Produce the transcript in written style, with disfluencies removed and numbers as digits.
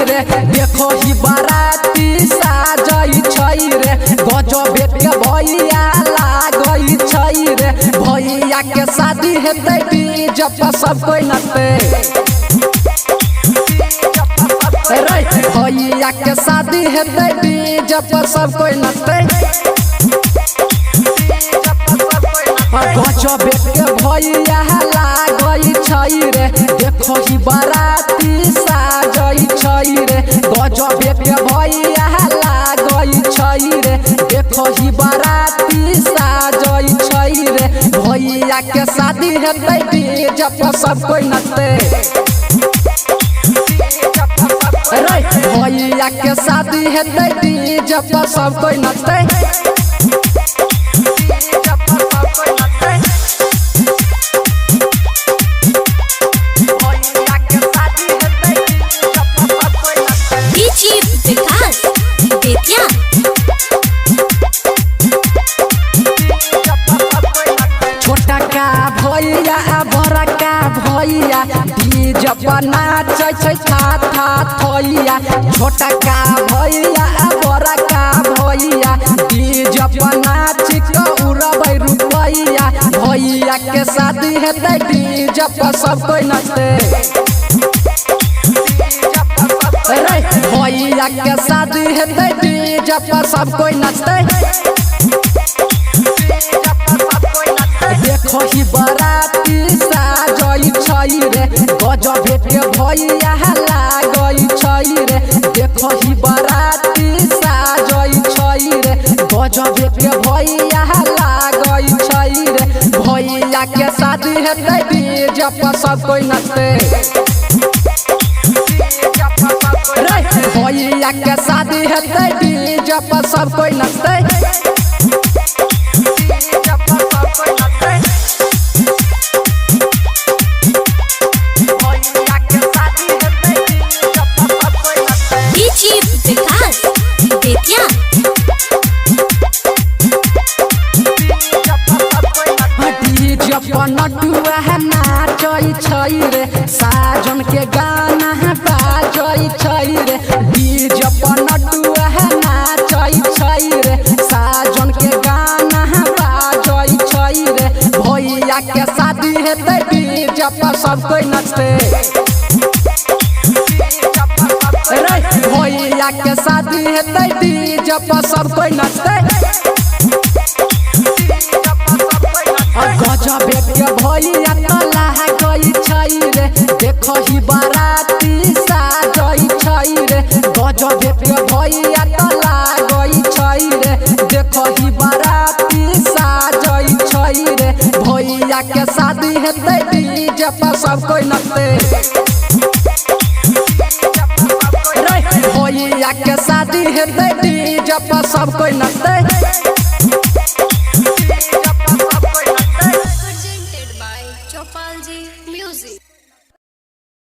रे देखो ही बाराती साजई छई रे गजबे के भैया लागई छई रे भैया के शादी हेतै डीजे पर सब कोई नचते भैया के शादी हेतै डीजे पर सब कोई नचते गजबे के भैया लागई छई रे देखो ही बाराती साजई छई रे गजबे के भैया लागई छई रे देखो ही बाराती साजई छई रे भैया के शादी हेतै डीजे पर सब कोई नचते भैया के शादी हेतै डीजे पर सब कोई नचते छोटा का भैया बड़ा का भैया डीजे पर नाचै छै था था थैया छोटा का भैया बड़ा का भैया डीजे पर नाच के उड़बै रुपैया भैया के शादी हेतै डीजे पर सब कोई नचते भैया के शादी हेतै डीजे पर सब कोई नचते देखो ही बाराती साजई छई रे गजबे के भैया लागई छई रे देखो ही बाराती साजई छई रे गजबे के भैया लागई छई रे भैया के शादी हेतै डीजे पर सब कोई नचते भैया के शादी हेतै डीजे पर सब कोई नचते नटुआ नाचै छई रे साजन के गाना बाजै छई रे डीजे पर नटुआ नाचै छई रे साजन के गाना बाजै छई रे भैया के शादी हेतै डीजे पर सब कोई नचते भैया के शादी हेतै डीजे पर सब कोई नचते गजबे के भैया लागई छई रे देखो ही बाराती साजई छई रे गजबे के भैया लागई छई रे देखो ही बाराती साजई छई रे भैया के शादी हेतै डीजे पर सब कोई नचते भैया के शादी हेतै डीजे पर सब कोई नचते